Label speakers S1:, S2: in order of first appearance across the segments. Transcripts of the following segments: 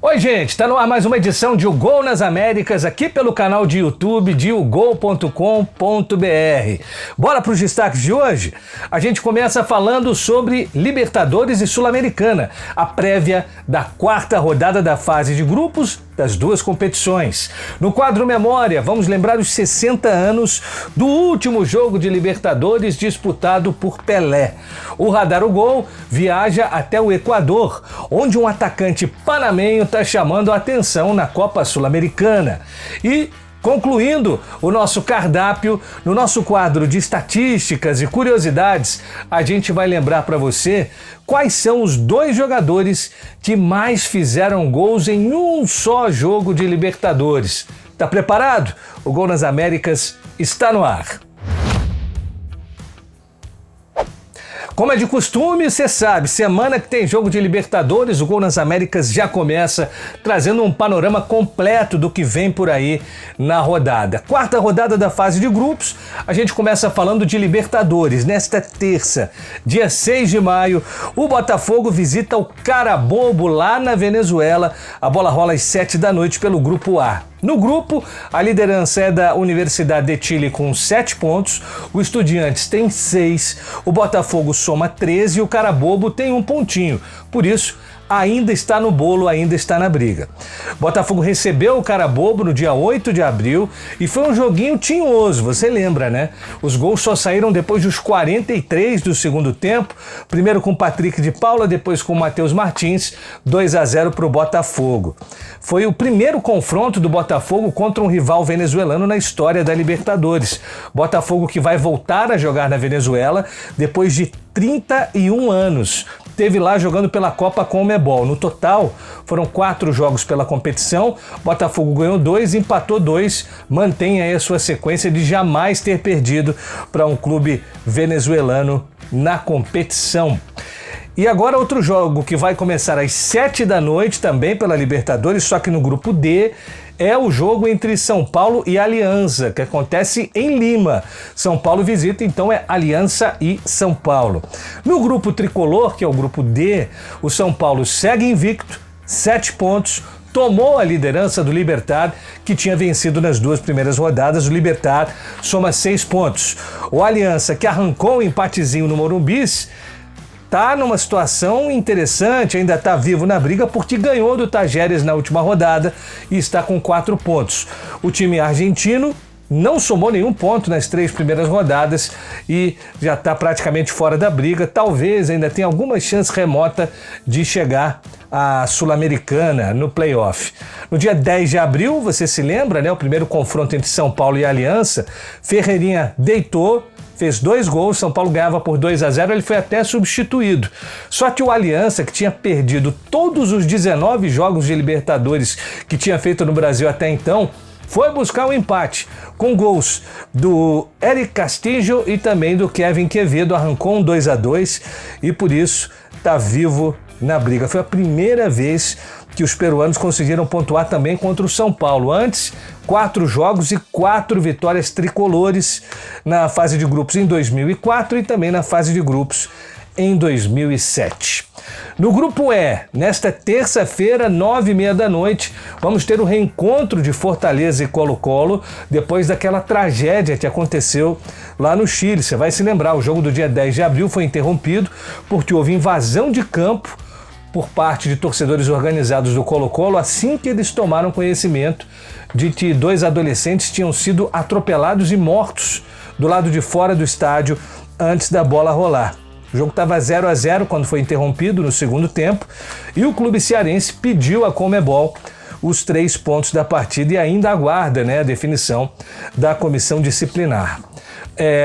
S1: Oi, gente, tá no ar mais uma edição de O Gol nas Américas, aqui pelo canal de YouTube de ogol.com.br. Bora pros destaques de hoje? A gente começa falando sobre Libertadores e Sul-Americana, a prévia da quarta rodada da fase de grupos das duas competições. No quadro Memória, vamos lembrar os 60 anos do último jogo de Libertadores disputado por Pelé. O Radar O Gol viaja até o Equador, onde um atacante panamenho está chamando a atenção na Copa Sul-Americana. E concluindo o nosso cardápio, no nosso quadro de estatísticas e curiosidades, a gente vai lembrar para você quais são os dois jogadores que mais fizeram gols em um só jogo de Libertadores. Tá preparado? O Gol nas Américas está no ar. Como é de costume, você sabe, semana que tem jogo de Libertadores, o Gol nas Américas já começa trazendo um panorama completo do que vem por aí na rodada. Quarta rodada da fase de grupos, a gente começa falando de Libertadores. Nesta terça, dia 6 de maio, o Botafogo visita o Carabobo lá na Venezuela. A bola rola às 7 da noite pelo Grupo A. No grupo, a liderança é da Universidade de Chile com 7 pontos, o Estudiantes tem 6, o Botafogo soma 13 e o Carabobo tem 1 pontinho. Por isso, ainda está no bolo, ainda está na briga. Botafogo recebeu o Carabobo no dia 8 de abril e foi um joguinho tinhoso, você lembra, né? Os gols só saíram depois dos 43 do segundo tempo, primeiro com Patrick de Paula, depois com Matheus Martins, 2-0 para o Botafogo. Foi o primeiro confronto do Botafogo contra um rival venezuelano na história da Libertadores. Botafogo que vai voltar a jogar na Venezuela depois de 31 anos. Teve lá jogando pela Copa Conmebol. No total, foram 4 jogos pela competição. Botafogo ganhou 2, empatou 2, mantém aí a sua sequência de jamais ter perdido para um clube venezuelano na competição. E agora outro jogo que vai começar às 7 da noite também pela Libertadores, só que no grupo D, é o jogo entre São Paulo e Aliança, que acontece em Lima. São Paulo visita, então é Aliança e São Paulo. No grupo tricolor, que é o grupo D, o São Paulo segue invicto, 7 pontos, tomou a liderança do Libertad, que tinha vencido nas 2 primeiras rodadas. O Libertad soma 6 pontos. O Aliança, que arrancou um empatezinho no Morumbi, tá numa situação interessante, ainda está vivo na briga porque ganhou do Tajeres na última rodada e está com 4 pontos. O time argentino não somou nenhum ponto nas 3 primeiras rodadas e já está praticamente fora da briga. Talvez ainda tenha alguma chance remota de chegar à Sul-Americana no playoff. No dia 10 de abril, você se lembra, né? O primeiro confronto entre São Paulo e Aliança, Ferreirinha deitou, fez 2 gols, São Paulo ganhava por 2-0, ele foi até substituído. Só que o Aliança, que tinha perdido todos os 19 jogos de Libertadores que tinha feito no Brasil até então, foi buscar um empate, com gols do Eric Castillo e também do Kevin Quevedo, arrancou um 2-2 e por isso está vivo na briga. Foi a primeira vez que os peruanos conseguiram pontuar também contra o São Paulo. Antes, 4 jogos e 4 vitórias tricolores na fase de grupos em 2004 e também na fase de grupos em 2007. No grupo E, nesta terça-feira, 9h30 da noite, vamos ter o reencontro de Fortaleza e Colo-Colo depois daquela tragédia que aconteceu lá no Chile. Você vai se lembrar, o jogo do dia 10 de abril foi interrompido porque houve invasão de campo por parte de torcedores organizados do Colo-Colo assim que eles tomaram conhecimento de que 2 adolescentes tinham sido atropelados e mortos do lado de fora do estádio antes da bola rolar. O jogo estava 0-0 quando foi interrompido no segundo tempo e o clube cearense pediu à Conmebol os 3 pontos da partida e ainda aguarda, né, a definição da comissão disciplinar.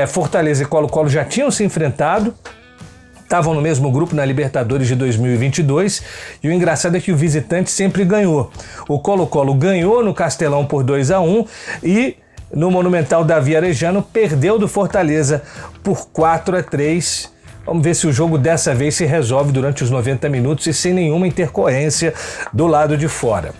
S1: Fortaleza e Colo-Colo já tinham se enfrentado, estavam no mesmo grupo na Libertadores de 2022 e o engraçado é que o visitante sempre ganhou. O Colo-Colo ganhou no Castelão por 2-1 e no Monumental Davi Arejano perdeu do Fortaleza por 4-3. Vamos ver se o jogo dessa vez se resolve durante os 90 minutos e sem nenhuma intercorrência do lado de fora.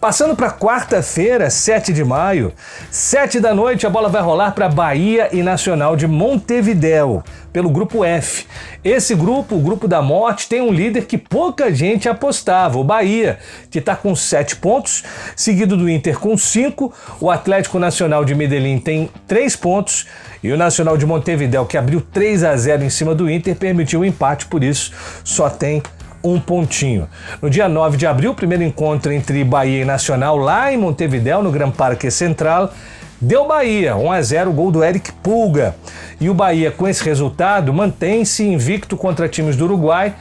S1: Passando para quarta-feira, 7 de maio, 7 da noite, a bola vai rolar para Bahia e Nacional de Montevidéu, pelo grupo F. Esse grupo, o grupo da morte, tem um líder que pouca gente apostava, o Bahia, que está com 7 pontos, seguido do Inter com 5, o Atlético Nacional de Medellín tem 3 pontos e o Nacional de Montevidéu, que abriu 3-0 em cima do Inter, permitiu o empate, por isso só tem um pontinho. No dia 9 de abril, o primeiro encontro entre Bahia e Nacional lá em Montevidéu, no Gran Parque Central, deu Bahia, 1-0, gol do Eric Pulga. E o Bahia, com esse resultado, mantém-se invicto contra times do Uruguai.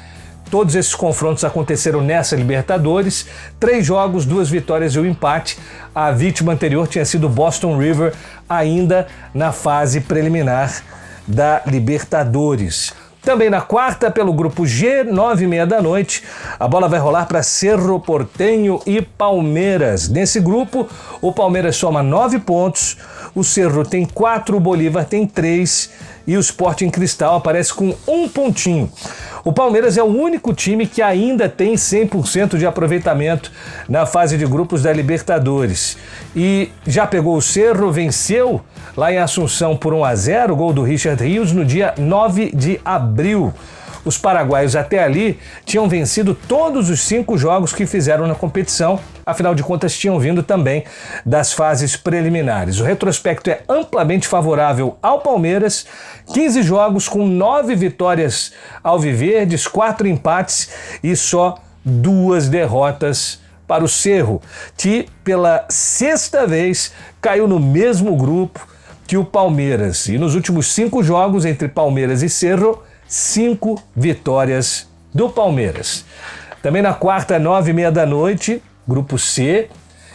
S1: Todos esses confrontos aconteceram nessa Libertadores. 3 jogos, 2 vitórias e um empate. A vítima anterior tinha sido Boston River, ainda na fase preliminar da Libertadores. Também na quarta, pelo grupo G, 9h30 da noite, a bola vai rolar para Cerro Porteño e Palmeiras. Nesse grupo, o Palmeiras soma 9 pontos, o Cerro tem 4, o Bolívar tem 3 e o Sporting Cristal aparece com 1 pontinho. O Palmeiras é o único time que ainda tem 100% de aproveitamento na fase de grupos da Libertadores. E já pegou o Cerro, venceu lá em Assunção por 1-0, gol do Richard Rios no dia 9 de abril. Os paraguaios até ali tinham vencido todos os 5 jogos que fizeram na competição, afinal de contas tinham vindo também das fases preliminares. O retrospecto é amplamente favorável ao Palmeiras, 15 jogos com 9 vitórias alviverdes, 4 empates e só 2 derrotas para o Cerro, que pela 6ª vez caiu no mesmo grupo que o Palmeiras. E nos últimos 5 jogos entre Palmeiras e Cerro, 5 vitórias do Palmeiras. Também na quarta, 9h30 da noite, grupo C,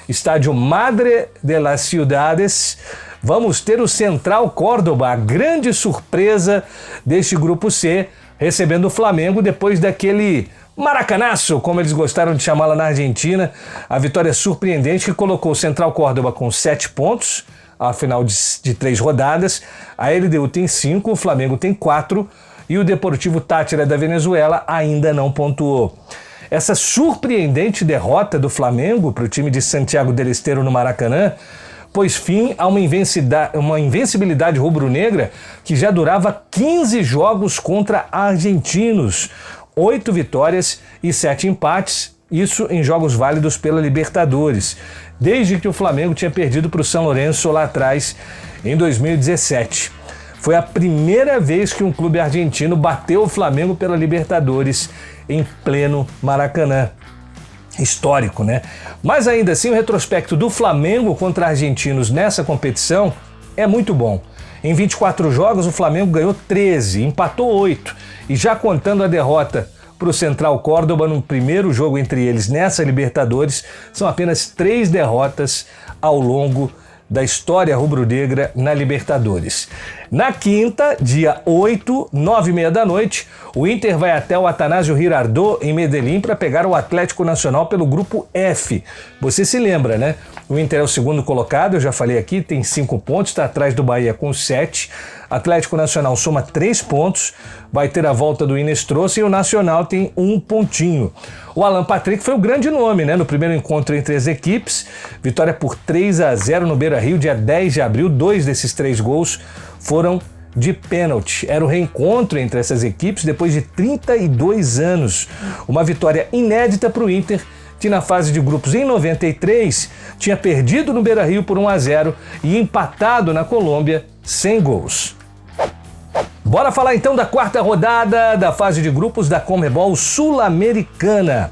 S1: estádio Madre de las Ciudades, vamos ter o Central Córdoba, a grande surpresa deste grupo C, recebendo o Flamengo depois daquele maracanaço, como eles gostaram de chamá-la na Argentina, a vitória surpreendente que colocou o Central Córdoba com 7 pontos, ao final de 3 rodadas, a LDU tem 5, o Flamengo tem 4 e o Deportivo Táchira da Venezuela ainda não pontuou. Essa surpreendente derrota do Flamengo para o time de Santiago del Estero no Maracanã pôs fim a uma invencibilidade rubro-negra que já durava 15 jogos contra argentinos, 8 vitórias e 7 empates, isso em jogos válidos pela Libertadores, desde que o Flamengo tinha perdido para o São Lourenço lá atrás em 2017. Foi a primeira vez que um clube argentino bateu o Flamengo pela Libertadores em pleno Maracanã. Histórico, né? Mas ainda assim, o retrospecto do Flamengo contra argentinos nessa competição é muito bom. Em 24 jogos, o Flamengo ganhou 13, empatou 8. E já contando a derrota para o Central Córdoba no primeiro jogo entre eles nessa Libertadores, são apenas 3 derrotas ao longo da história rubro-negra na Libertadores. Na quinta, dia 8, 9h30 da noite, o Inter vai até o Atanásio Girardot em Medellín para pegar o Atlético Nacional pelo grupo F. Você se lembra, né? O Inter é o segundo colocado, eu já falei aqui, tem 5 pontos, está atrás do Bahia com 7. Atlético Nacional soma 3 pontos, vai ter a volta do Inestrosa e o Nacional tem 1 pontinho. O Alan Patrick foi o grande nome, né? No primeiro encontro entre as equipes, vitória por 3-0 no Beira-Rio, dia 10 de abril, 2 desses 3 gols foram de pênalti. Era o reencontro entre essas equipes depois de 32 anos. Uma vitória inédita para o Inter, que na fase de grupos em 93 tinha perdido no Beira-Rio por 1-0 e empatado na Colômbia sem gols. Bora falar então da quarta rodada da fase de grupos da Conmebol Sul-Americana.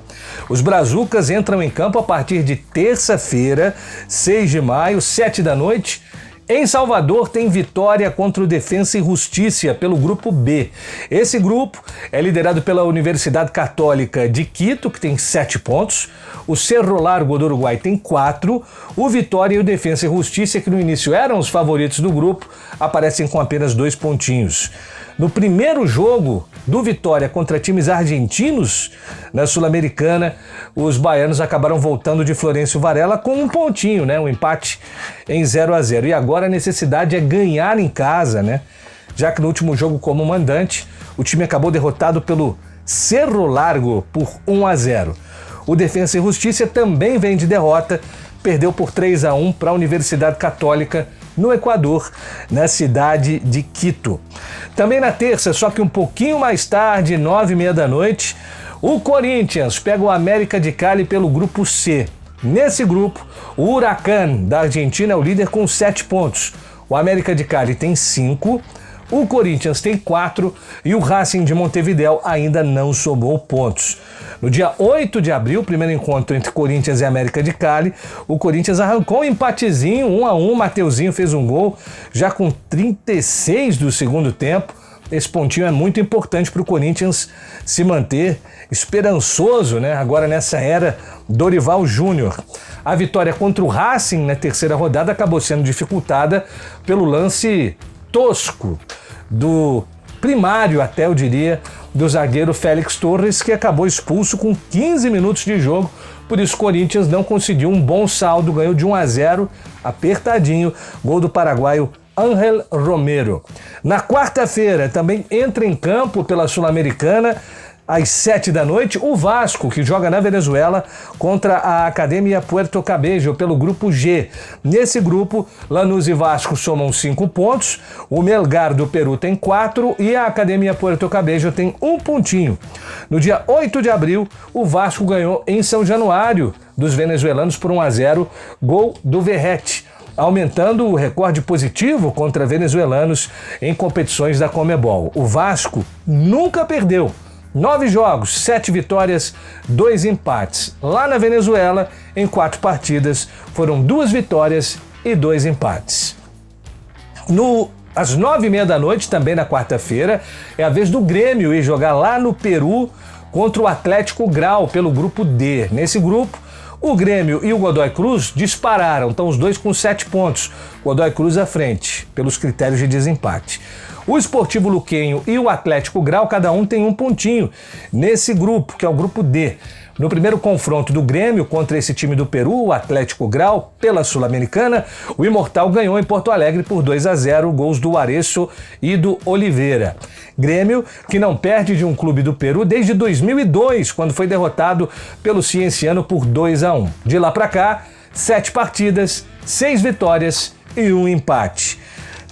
S1: Os brazucas entram em campo a partir de terça-feira, 6 de maio, 7 da noite. Em Salvador tem vitória contra o Defensa e Justiça pelo grupo B. Esse grupo é liderado pela Universidade Católica de Quito, que tem 7 pontos. O Cerro Largo do Uruguai tem 4. O Vitória e o Defensa e Justiça, que no início eram os favoritos do grupo, aparecem com apenas 2 pontinhos. No primeiro jogo do Vitória contra times argentinos na Sul-Americana, os baianos acabaram voltando de Florencio Varela com 1 pontinho, né? Um empate em 0-0. E agora a necessidade é ganhar em casa, né? Já que no último jogo como mandante, o time acabou derrotado pelo Cerro Largo por 1-0. O Defensa e Justiça também vem de derrota, perdeu por 3-1 para a Universidade Católica no Equador, na cidade de Quito. Também na terça, só que um pouquinho mais tarde, 9h30 da noite, o Corinthians pega o América de Cali pelo grupo C. Nesse grupo, o Huracán da Argentina é o líder com 7 pontos. O América de Cali tem 5, o Corinthians tem 4 e o Racing de Montevidéu ainda não somou pontos. No dia 8 de abril, primeiro encontro entre Corinthians e América de Cali, o Corinthians arrancou um empatezinho, 1-1, Mateuzinho fez um gol, já com 36 do segundo tempo. Esse pontinho é muito importante para o Corinthians se manter esperançoso, né? Agora nessa era Dorival Júnior. A vitória contra o Racing na terceira rodada acabou sendo dificultada pelo lance tosco do primário, até eu diria, do zagueiro Félix Torres, que acabou expulso com 15 minutos de jogo. Por isso, o Corinthians não conseguiu um bom saldo, ganhou de 1-0, apertadinho, gol do paraguaio Ángel Romero. Na quarta-feira, também entra em campo pela Sul-Americana, às 7 da noite, o Vasco, que joga na Venezuela contra a Academia Puerto Cabello pelo grupo G. Nesse grupo, Lanús e Vasco somam 5 pontos, o Melgar do Peru tem 4 e a Academia Puerto Cabello tem 1 pontinho. No dia 8 de abril, o Vasco ganhou em São Januário dos venezuelanos por 1-0, gol do Verrete, aumentando o recorde positivo contra venezuelanos em competições da Conmebol. O Vasco nunca perdeu. 9 jogos, 7 vitórias, 2 empates. Lá na Venezuela, em 4 partidas, foram 2 vitórias e 2 empates. Às 9h30 da noite, também na quarta-feira, é a vez do Grêmio ir jogar lá no Peru contra o Atlético Grau pelo grupo D. Nesse grupo, o Grêmio e o Godoy Cruz dispararam, estão os dois com 7 pontos. Godoy Cruz à frente, pelos critérios de desempate. O Sportivo Luquenho e o Atlético Grau, cada um tem 1 pontinho nesse grupo, que é o grupo D. No primeiro confronto do Grêmio contra esse time do Peru, o Atlético Grau, pela Sul-Americana, o Imortal ganhou em Porto Alegre por 2-0, gols do Areço e do Oliveira. Grêmio, que não perde de um clube do Peru desde 2002, quando foi derrotado pelo Cienciano por 2-1. De lá para cá, 7 partidas, 6 vitórias e 1 empate.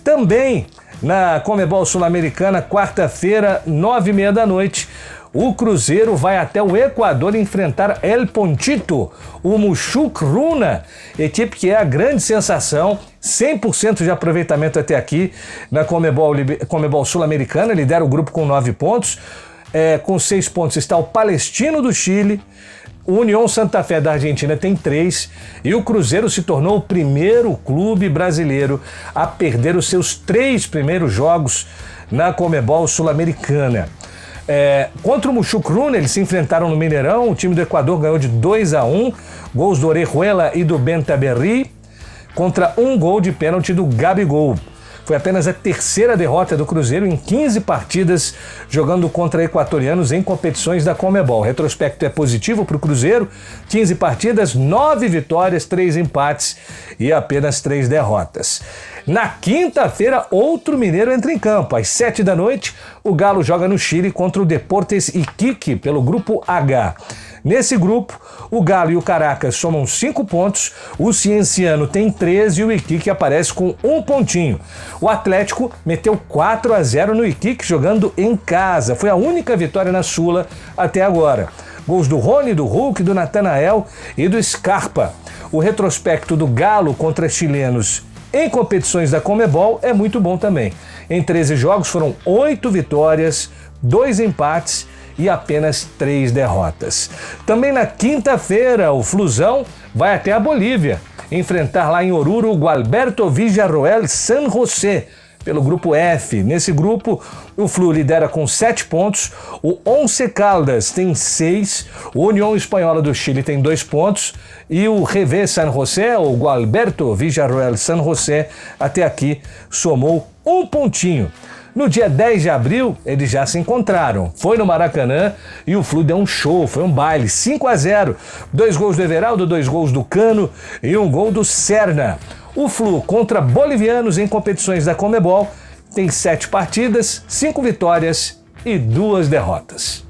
S1: Também na Conmebol Sul-Americana, quarta-feira, 9h30 da noite, o Cruzeiro vai até o Equador enfrentar El Pontito, o Muxuc Runa, equipe que é a grande sensação, 100% de aproveitamento até aqui na Conmebol Sul-Americana, lidera o grupo com 9 pontos, com 6 pontos está o Palestino do Chile, o União Santa Fé da Argentina tem 3 e o Cruzeiro se tornou o primeiro clube brasileiro a perder os seus 3 primeiros jogos na Conmebol Sul-Americana. Contra o Muxuc Runa, eles se enfrentaram no Mineirão, o time do Equador ganhou de 2-1, gols do Orejuela e do Bentaberri, contra 1 gol de pênalti do Gabigol. Foi apenas a terceira derrota do Cruzeiro em 15 partidas jogando contra equatorianos em competições da Conmebol. O retrospecto é positivo para o Cruzeiro, 15 partidas, 9 vitórias, 3 empates e apenas 3 derrotas. Na quinta-feira, outro mineiro entra em campo. Às 7 da noite, o Galo joga no Chile contra o Deportes Iquique pelo grupo H. Nesse grupo, o Galo e o Caracas somam 5 pontos, o Cienciano tem 13 e o Iquique aparece com 1 pontinho. O Atlético meteu 4-0 no Iquique jogando em casa. Foi a única vitória na Sula até agora. Gols do Rony, do Hulk, do Natanael e do Scarpa. O retrospecto do Galo contra chilenos em competições da Conmebol é muito bom também. Em 13 jogos foram 8 vitórias, 2 empates e apenas 3 derrotas. Também na quinta-feira, o Flusão vai até a Bolívia enfrentar lá em Oruro o Gualberto Villarroel San José pelo grupo F. Nesse grupo, o Flu lidera com 7 pontos, o Once Caldas tem 6, o União Espanhola do Chile tem 2 pontos e o Revé San José, o Gualberto Villarroel San José, até aqui somou 1 pontinho. No dia 10 de abril, eles já se encontraram. Foi no Maracanã e o Flu deu um show, foi um baile, 5-0. 2 gols do Everaldo, 2 gols do Cano e 1 gol do Serna. O Flu contra bolivianos em competições da Conmebol tem 7 partidas, 5 vitórias e 2 derrotas.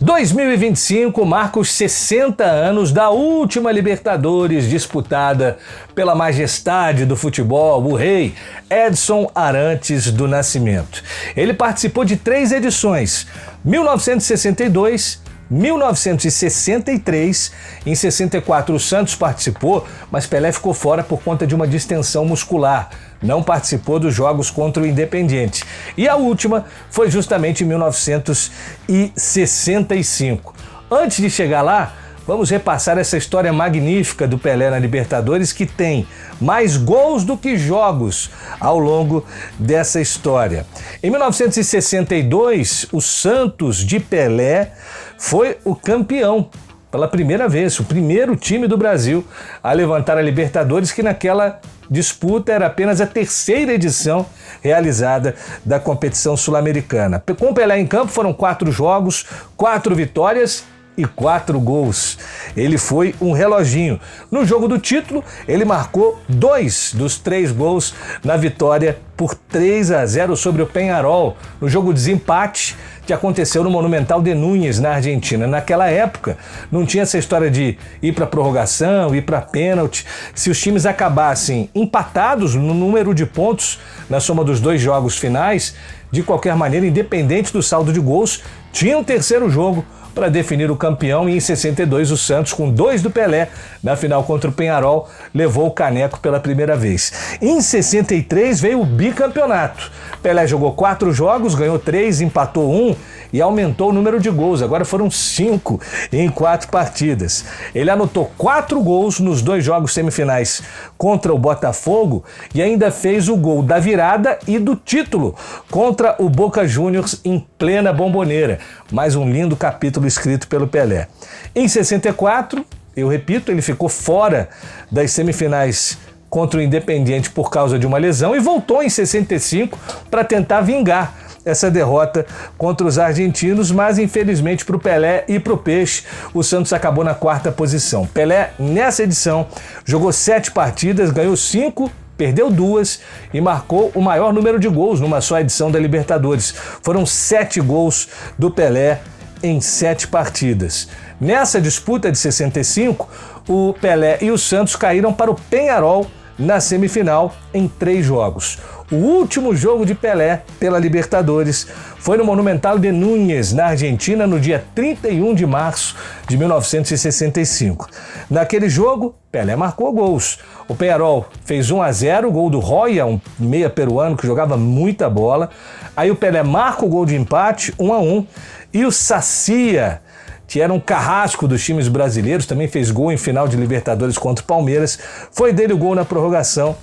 S1: 2025 marca os 60 anos da última Libertadores disputada pela majestade do futebol, o rei Edson Arantes do Nascimento. Ele participou de 3 edições, 1962, 1963, em 64 o Santos participou, mas Pelé ficou fora por conta de uma distensão muscular. Não participou dos jogos contra o Independiente. E a última foi justamente em 1965. Antes de chegar lá, vamos repassar essa história magnífica do Pelé na Libertadores, que tem mais gols do que jogos ao longo dessa história. Em 1962, o Santos de Pelé foi o campeão. Pela primeira vez, o primeiro time do Brasil a levantar a Libertadores, que naquela disputa era apenas a 3ª edição realizada da competição sul-americana. Com o Pelé em campo foram 4 jogos, 4 vitórias e 4 gols. Ele foi um reloginho. No jogo do título, ele marcou 2 dos 3 gols na vitória por 3-0 sobre o Peñarol, no jogo de desempate que aconteceu no Monumental de Núñez, na Argentina. Naquela época, não tinha essa história de ir para prorrogação, ir para pênalti. Se os times acabassem empatados no número de pontos na soma dos 2 jogos finais, de qualquer maneira, independente do saldo de gols, tinha um terceiro jogo para definir o campeão, e em 62 o Santos, com 2 do Pelé, na final contra o Peñarol, levou o caneco pela primeira vez. Em 63 veio o bicampeonato. Pelé jogou 4 jogos, ganhou 3, empatou 1 e aumentou o número de gols. Agora foram 5 em 4 partidas. Ele anotou 4 gols nos 2 jogos semifinais contra o Botafogo e ainda fez o gol da virada e do título contra o Boca Juniors em plena Bomboneira. Mais um lindo capítulo escrito pelo Pelé. Em 64, eu repito, ele ficou fora das semifinais contra o Independiente por causa de uma lesão e voltou em 65 para tentar vingar essa derrota contra os argentinos, mas infelizmente para o Pelé e para o Peixe, o Santos acabou na 4ª posição. Pelé, nessa edição, jogou 7 partidas, ganhou 5, perdeu 2 e marcou o maior número de gols numa só edição da Libertadores. Foram 7 gols do Pelé em 7 partidas. Nessa disputa de 65, o Pelé e o Santos caíram para o Peñarol na semifinal em 3 jogos. O último jogo de Pelé pela Libertadores foi no Monumental de Núñez, na Argentina, no dia 31 de março de 1965. Naquele jogo, Pelé marcou gols. O Peñarol fez 1-0, gol do Roya, um meia peruano que jogava muita bola. Aí o Pelé marca o gol de empate, 1-1, e o Sacia, que era um carrasco dos times brasileiros, também fez gol em final de Libertadores contra o Palmeiras. Foi dele o gol na prorrogação,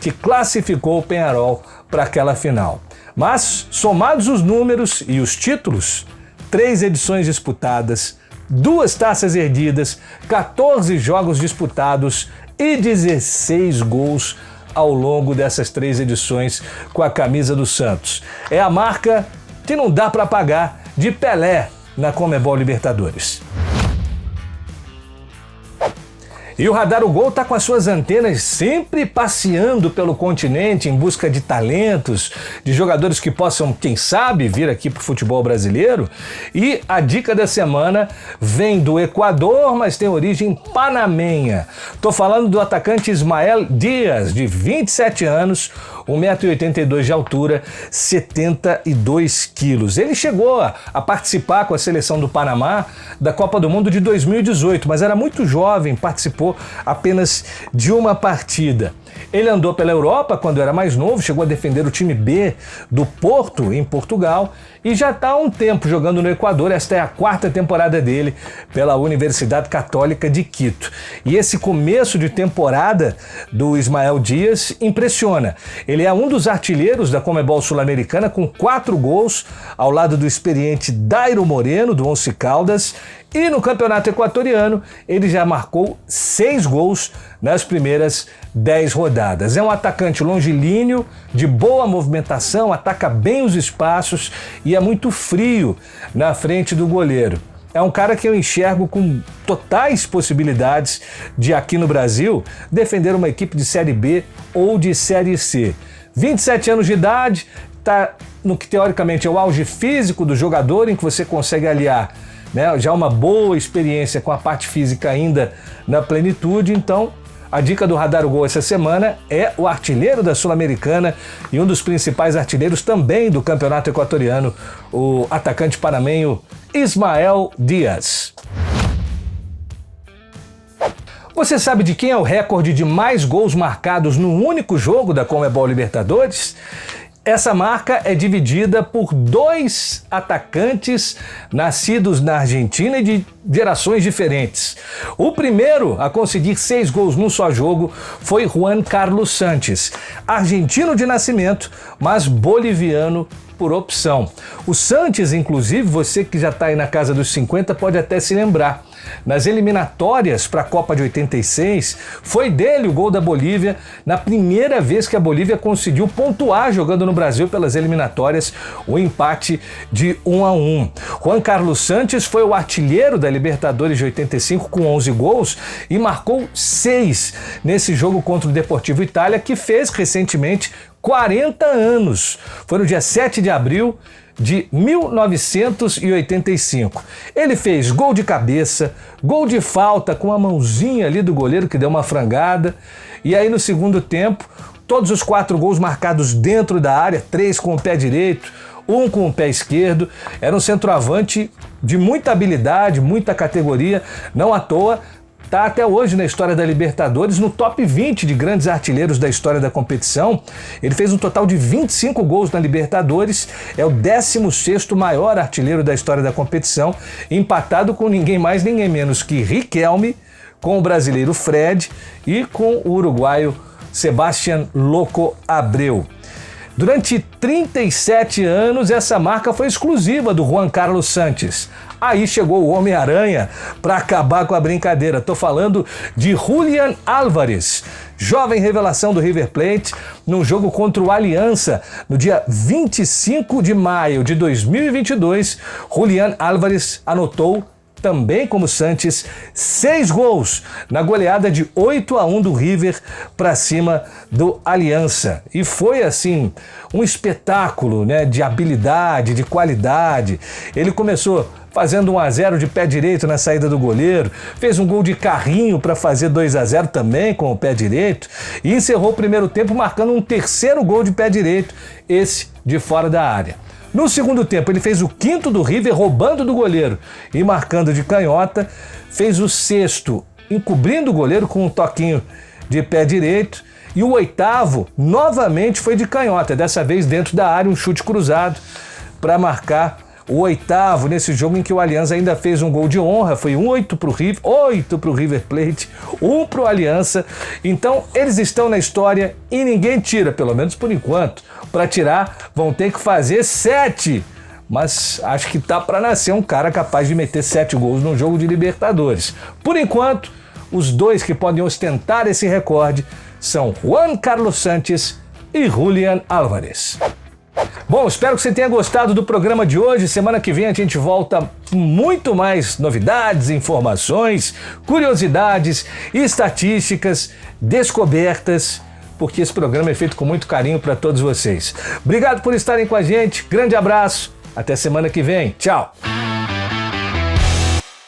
S1: que classificou o Peñarol para aquela final. Mas, somados os números e os títulos, 3 edições disputadas, 2 taças erguidas, 14 jogos disputados e 16 gols ao longo dessas 3 edições com a camisa do Santos. É a marca que não dá para apagar de Pelé na Conmebol Libertadores. E o Radar o Gol está com as suas antenas sempre passeando pelo continente em busca de talentos, de jogadores que possam, quem sabe, vir aqui para o futebol brasileiro. E a dica da semana vem do Equador, mas tem origem panamenha. Estou falando do atacante Ismael Díaz, de 27 anos, 1,82 m de altura, 72 quilos. Ele chegou a participar com a seleção do Panamá da Copa do Mundo de 2018, mas era muito jovem, participou apenas de uma partida. Ele andou pela Europa quando era mais novo, chegou a defender o time B do Porto, em Portugal, e já está há um tempo jogando no Equador. Esta é a 4ª temporada dele pela Universidade Católica de Quito. E esse começo de temporada do Ismael Díaz impressiona. Ele é um dos artilheiros da Conmebol Sul-Americana com 4 gols, ao lado do experiente Dairo Moreno, do Once Caldas, e no Campeonato Equatoriano ele já marcou 6 gols nas primeiras 10 rodadas. É um atacante longilíneo, de boa movimentação, ataca bem os espaços e é muito frio na frente do goleiro. É um cara que eu enxergo com totais possibilidades de, aqui no Brasil, defender uma equipe de Série B ou de Série C. 27 anos de idade, está no que teoricamente é o auge físico do jogador, em que você consegue aliar né? Já uma boa experiência com a parte física ainda na plenitude, então a dica do Radar o Gol essa semana é o artilheiro da Sul-Americana e um dos principais artilheiros também do Campeonato Equatoriano, o atacante panamenho Ismael Dias. Você sabe de quem é o recorde de mais gols marcados num único jogo da Conmebol Libertadores? Essa marca é dividida por 2 atacantes nascidos na Argentina e de gerações diferentes. O primeiro a conseguir 6 gols num só jogo foi Juan Carlos Sanches, argentino de nascimento, mas boliviano por opção. O Sanches, inclusive, você que já está aí na casa dos 50 pode até se lembrar. Nas eliminatórias para a Copa de 86, foi dele o gol da Bolívia na primeira vez que a Bolívia conseguiu pontuar jogando no Brasil pelas eliminatórias, o empate de 1-1. Juan Carlos Sanches foi o artilheiro da Libertadores de 85 com 11 gols e marcou 6 nesse jogo contra o Deportivo Itália, que fez recentemente 40 anos. Foi no dia 7 de abril de 1985. Ele fez gol de cabeça, gol de falta com a mãozinha ali do goleiro que deu uma frangada, e aí no segundo tempo, todos os 4 gols marcados dentro da área, 3 com o pé direito, 1 com o pé esquerdo. Era um centroavante de muita habilidade, muita categoria, não à toa está até hoje na história da Libertadores no top 20 de grandes artilheiros da história da competição. Ele fez um total de 25 gols na Libertadores, é o 16º maior artilheiro da história da competição, empatado com ninguém mais, ninguém menos que Riquelme, com o brasileiro Fred e com o uruguaio Sebastián Loco Abreu. Durante 37 anos, essa marca foi exclusiva do Juan Carlos Sanches. Aí chegou o Homem-Aranha para acabar com a brincadeira. Tô falando de Julián Álvares, jovem revelação do River Plate, num jogo contra o Aliança, no dia 25 de maio de 2022. Julián Álvares anotou, também como Sanches, 6 gols na goleada de 8-1 do River para cima do Aliança. E foi assim um espetáculo, né, de habilidade, de qualidade. Ele começou fazendo 1-0 de pé direito na saída do goleiro, fez um gol de carrinho para fazer 2-0 também com o pé direito e encerrou o primeiro tempo marcando um 3º gol de pé direito, esse de fora da área. No segundo tempo, ele fez o 5º do River, roubando do goleiro e marcando de canhota. Fez o 6º, encobrindo o goleiro com um toquinho de pé direito. E o 8º, novamente, foi de canhota, dessa vez dentro da área, um chute cruzado para marcar o 8º nesse jogo em que o Aliança ainda fez um gol de honra. Foi 8 para o River Plate, 1 para o Aliança. Então eles estão na história e ninguém tira, pelo menos por enquanto. Para tirar vão ter que fazer 7, mas acho que tá para nascer um cara capaz de meter 7 gols num jogo de Libertadores. Por enquanto, os 2 que podem ostentar esse recorde são Juan Carlos Sanches e Julián Álvares. Bom, espero que você tenha gostado do programa de hoje. Semana que vem a gente volta com muito mais novidades, informações, curiosidades, estatísticas, descobertas, porque esse programa é feito com muito carinho para todos vocês. Obrigado por estarem com a gente, grande abraço, até semana que vem, tchau!